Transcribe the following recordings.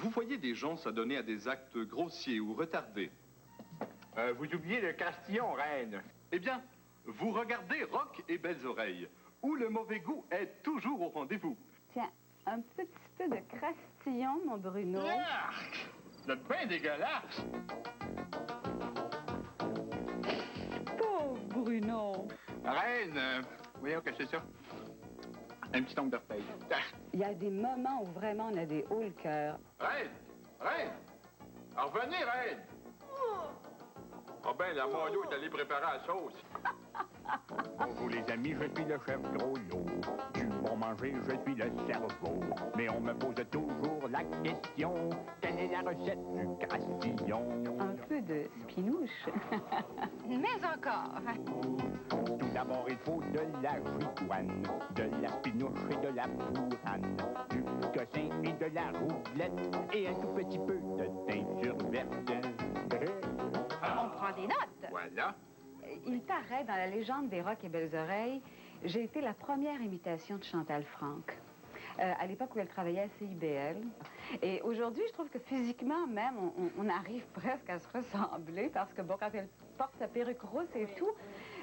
vous voyez des gens s'adonner à des actes grossiers ou retardés. Vous oubliez le Castillon, reine. Eh bien, vous regardez Rock et Belles Oreilles, où le mauvais goût est toujours au rendez-vous. Tiens, un petit peu de Castillon, mon Bruno. Yark! Le pain dégueulasse! Pauvre Bruno. Reine, voyons que c'est ça. Un petit ongle d'orteil. Il y a des moments où vraiment on a des hauts le cœur. Reine! Reine! Revenez, reine! Ah ben, la Mondo est allée préparer la sauce. Bonjour les amis, je suis le chef Drôlot. Du bon manger, je suis le cerveau. Mais on me pose toujours la question, quelle est la recette du Castillon? Un peu de spinouche. Mais encore. Tout d'abord, il faut de la gicoine, de la spinouche et de la bourrane, du cossin et de la roublette, et un tout petit peu de teinture verte. On prend des notes. Voilà. Il paraît, dans la légende des Rock et Belles Oreilles, j'ai été la première imitation de Chantal Franck. À l'époque où elle travaillait à CIBL. Et aujourd'hui, je trouve que physiquement même, on arrive presque à se ressembler parce que, bon, quand elle porte sa perruque rousse et tout,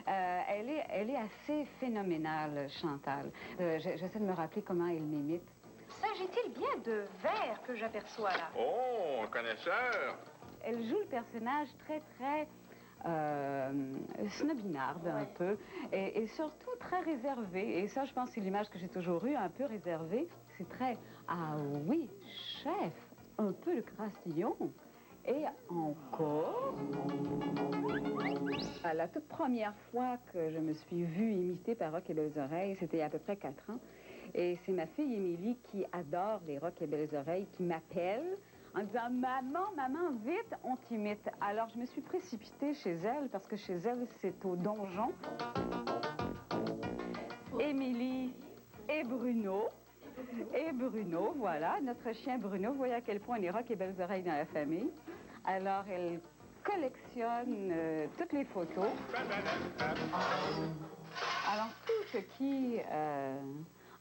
elle est assez phénoménale, Chantal. J'essaie de me rappeler comment elle m'imite. S'agit-il bien de verre que j'aperçois là? Oh, un connaisseur! Elle joue le personnage très snobinarde un peu, et surtout très réservée. Et ça, je pense, c'est l'image que j'ai toujours eue, un peu réservée. C'est très, ah oui, chef, un peu le Castillon. Et encore... La toute première fois que je me suis vue imiter par Rock et Belles Oreilles, c'était il y a à peu près 4 ans. Et c'est ma fille Émilie, qui adore les Rock et Belles Oreilles, qui m'appelle en disant « Maman, vite, on t'imite ». Alors, je me suis précipitée chez elle, parce que chez elle, c'est au donjon. Émilie et Bruno. Et Bruno, voilà, notre chien Bruno. Vous voyez à quel point on est Rock et Belles Oreilles dans la famille. Alors, elle collectionne toutes les photos. Alors, tout ce qui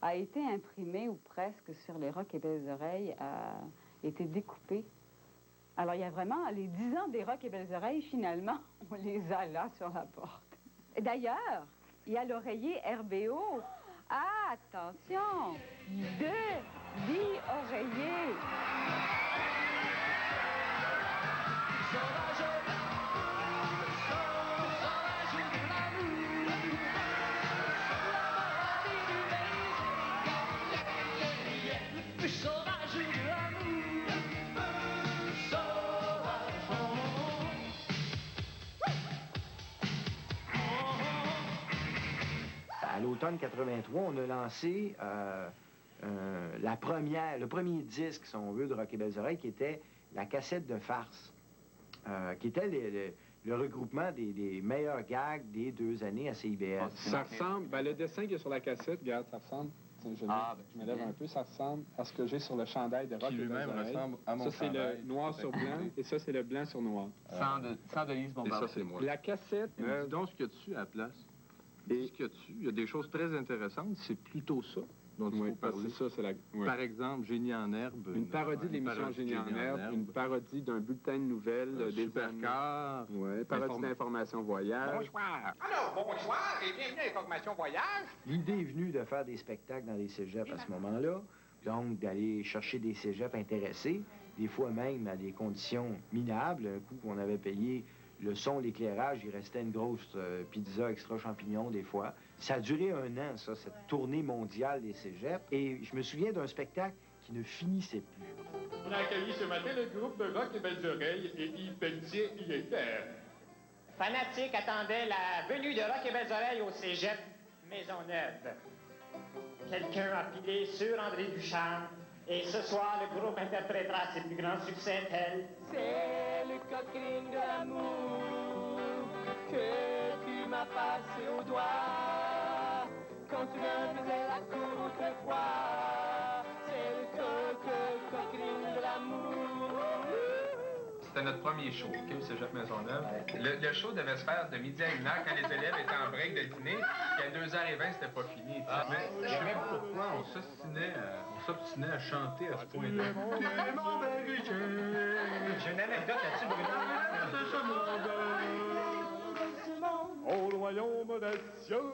a été imprimé, ou presque, sur les Rock et Belles Oreilles a été découpé. Alors, il y a vraiment les 10 ans des Rock et Belles Oreilles, finalement, on les a là sur la porte. D'ailleurs, il y a l'oreiller RBO. Ah, attention! 2 oreillers. À l'automne 83, on a lancé le premier disque, si on veut, de Rock et Belles Oreilles, qui était la cassette de farce, qui était le regroupement des meilleurs gags des 2 années à CIBL. Ça ressemble, ben, le dessin qu'il y a sur la cassette, regarde, ça ressemble, je me lève un peu, ça ressemble à ce que j'ai sur le chandail de Rock et Belles Oreilles. Ça, c'est le noir sur blanc, et ça, c'est le blanc sur noir. Sans de Lise Bombardier. Et ça, c'est moi. La cassette... Dis donc ce qu'il y a dessus à la place. Et ce qu'il y a dessus, il y a des choses très intéressantes. C'est plutôt ça dont il faut parler. C'est ça, c'est la... Oui. Par exemple, Génie en herbe. Une parodie de l'émission Génie en herbe, une parodie d'un bulletin de nouvelles des Supercar. Oui, parodie d'information voyage. Bonsoir! Alors, bonsoir et bienvenue à Information Voyage. L'idée est venue de faire des spectacles dans les cégeps à ce moment-là, donc d'aller chercher des cégeps intéressés, des fois même à des conditions minables, un coup qu'on avait payé le son, l'éclairage, il restait une grosse pizza extra champignons des fois. Ça a duré 1 an, ça, cette tournée mondiale des cégeps. Et je me souviens d'un spectacle qui ne finissait plus. On a accueilli ce matin le groupe de Rock et Belles Oreilles et Yves Pelletier y était. Fanatiques attendaient la venue de Rock et Belles Oreilles au cégep Maisonneuve. Quelqu'un a pilé sur André Duchamp. Et ce soir, le groupe interprétera ses plus grands succès tels... C'est le coquine de l'amour que tu m'as passé au doigt quand tu me faisais la cour autrefois. C'est le coquine de l'amour. C'était notre premier show, OK, au Cégep Maisonneuve. Le show devait se faire de midi à 1h quand les élèves étaient en break de dîner. Puis à 2h20, c'était pas fini. Mais je sais même pourquoi on s'ostinait. s'obstinait à chanter à ce point-là. J'ai une anecdote là-dessus, Bruno. Au royaume des cieux,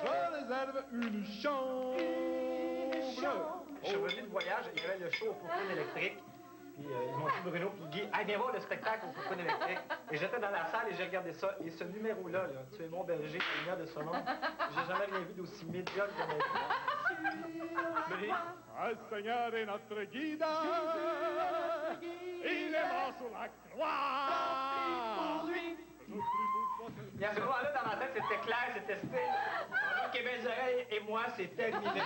je réserve une chambre. Je suis revenu de voyage, il y avait le show au Foufoune électrique. Puis ils m'ont dit, Bruno, puis Guy, viens voir le spectacle au Foufoune électrique. Et j'étais dans la salle et j'ai regardé ça. Et ce numéro-là, Tu es mon berger, Lumière de son nom, j'ai jamais rien vu d'aussi médiocre de ma vie. Le Seigneur est notre guide, il est mort sur la croix. Et à ce moment-là, dans ma tête, c'était clair, c'était style. Rock et Belles Oreilles et moi, c'est terminé.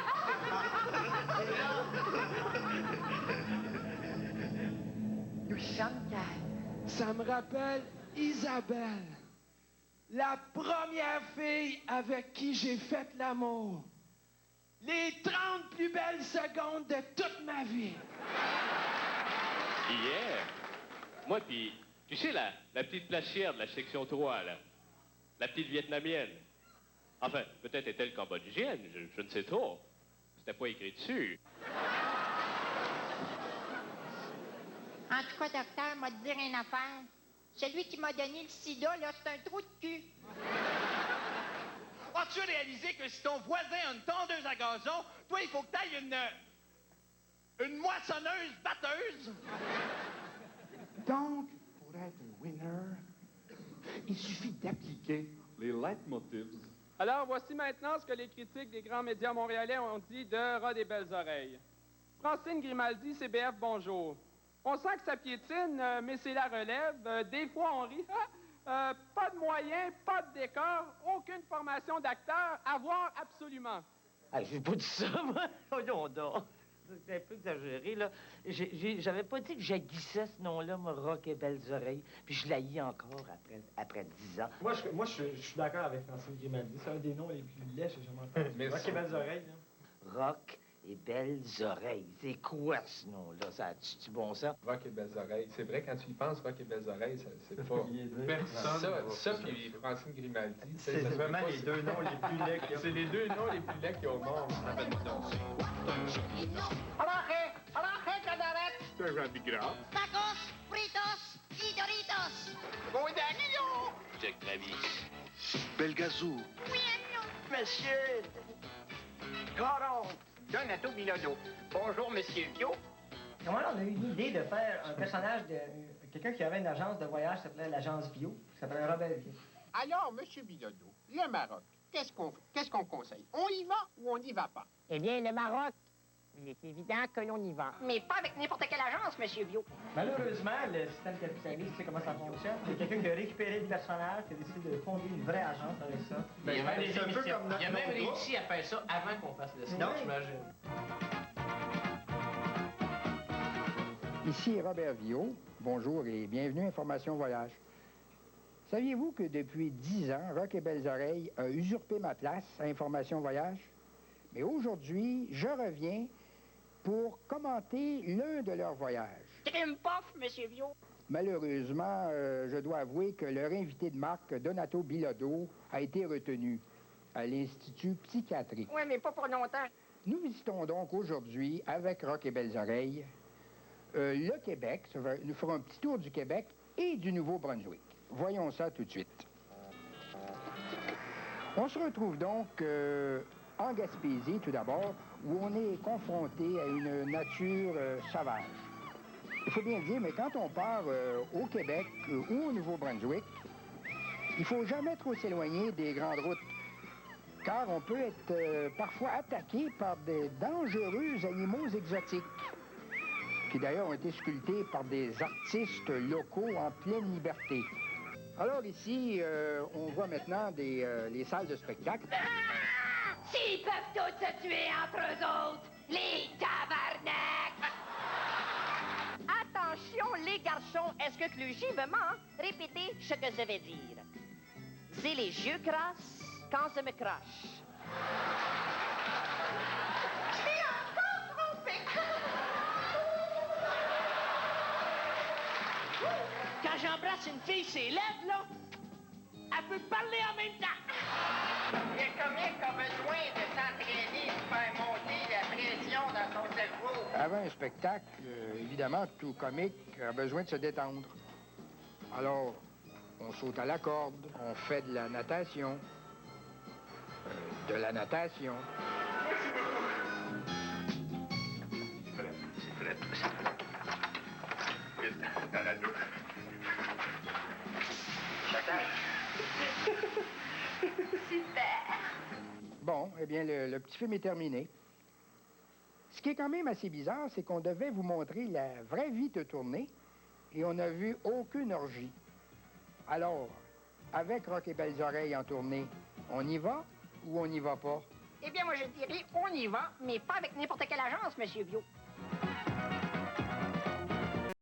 Nous sommes calmes. Ça me rappelle Isabelle, la première fille avec qui j'ai fait l'amour. Les 30 plus belles secondes de toute ma vie. Hier, moi, puis, tu sais, la petite placière de la section 3, là, la petite vietnamienne. Enfin, peut-être est-elle cambodgienne, je ne sais trop. C'était pas écrit dessus. En tout cas, docteur, m'a te dire une affaire. Celui qui m'a donné le sida, là, c'est un trou de cul. As-tu réalisé que si ton voisin a une tondeuse à gazon, toi, il faut que t'ailles une moissonneuse-batteuse? Donc, pour être un winner, il suffit d'appliquer les leitmotifs. Alors, voici maintenant ce que les critiques des grands médias montréalais ont dit de Rat des Belles Oreilles. Francine Grimaldi, CBF, bonjour. On sent que ça piétine, mais c'est la relève. Des fois, on rit. Pas de moyens, pas de décor, aucune formation d'acteur, à voir absolument. Ah, j'ai pas dit ça, moi. Voyons donc. C'est un peu exagéré, là. J'avais pas dit que j'aiguissais ce nom-là, moi, Rock et Belles Oreilles, puis je l'haïs encore après 10 ans. Moi, je suis d'accord avec Francine Grimaldi. C'est un des noms les plus laids que j'ai jamais entendu. Rock et Belles Oreilles, là. Rock et Belles Oreilles. C'est quoi ce nom-là? Ça a-tu bon sens? Rock et Belles Oreilles. C'est vrai, quand tu y penses, Rock et Belles Oreilles, c'est pas personne. Ça puis Francine Grimaldi. C'est vraiment les deux noms les plus laids qu'il y a. C'est les deux noms les plus laids qu'il y a au monde. Alaje, Cadaret. C'est un Randy Gras. Tacos, fritos y Doritos. Cuidadillo! Jack Travis. Belgazou. Oui, amigo. Monsieur! Caron! Donato Bilodeau. Bonjour, Monsieur Pio. Comment on a eu l'idée de faire un personnage de quelqu'un qui avait une agence de voyage qui s'appelait l'agence Bio, qui s'appelait Robert Vieux? Alors, Monsieur Bilodeau, le Maroc, qu'est-ce qu'on conseille? On y va ou on n'y va pas? Eh bien, le Maroc, il est évident que l'on y va. Mais pas avec n'importe quelle agence, Monsieur Bio. Malheureusement, le système capitaliste, tu sais comment ça fonctionne. Il y a quelqu'un qui a récupéré le personnage, qui a décidé de fonder une vraie agence avec ça. Il a même réussi à faire ça avant qu'on fasse le site, j'imagine. Ici Robert Viau. Bonjour et bienvenue à Information Voyage. Saviez-vous que depuis 10 ans, Rock et Belles Oreilles a usurpé ma place à Information Voyage? Mais aujourd'hui, je reviens pour commenter l'un de leurs voyages. Trim pof, Monsieur Bio. Malheureusement, je dois avouer que leur invité de marque, Donato Bilodeau, a été retenu à l'Institut psychiatrique. Oui, mais pas pour longtemps. Nous visitons donc aujourd'hui, avec Rock et Belles Oreilles, le Québec. Nous ferons un petit tour du Québec et du Nouveau-Brunswick. Voyons ça tout de suite. On se retrouve donc en Gaspésie, tout d'abord, où on est confronté à une nature sauvage. Il faut bien le dire, mais quand on part au Québec ou au Nouveau-Brunswick, il ne faut jamais trop s'éloigner des grandes routes, car on peut être parfois attaqué par des dangereux animaux exotiques, qui d'ailleurs ont été sculptés par des artistes locaux en pleine liberté. Alors ici, on voit maintenant les salles de spectacle. S'ils peuvent tous se tuer entre eux autres, les tabarnaks! Attention, les garçons, est-ce que Clugy veut répéter ce que je vais dire? J'ai les yeux crasses quand je me crache. J'ai encore trompé! Quand j'embrasse une fille, ses lèvres, là, elle peut parler en même temps. Le comique a besoin de s'entraîner pour faire monter la pression dans son cerveau. Avant un spectacle, évidemment, tout comique a besoin de se détendre. Alors, on saute à la corde, on fait de la natation. De la natation. C'est frais. Vite, dans la douche. Super. Bon, eh bien, le petit film est terminé. Ce qui est quand même assez bizarre, c'est qu'on devait vous montrer la vraie vie de tournée et on n'a vu aucune orgie. Alors, avec Rock et Belles Oreilles en tournée, on y va ou on n'y va pas? Eh bien, moi, je dirais, on y va, mais pas avec n'importe quelle agence, Monsieur Bio.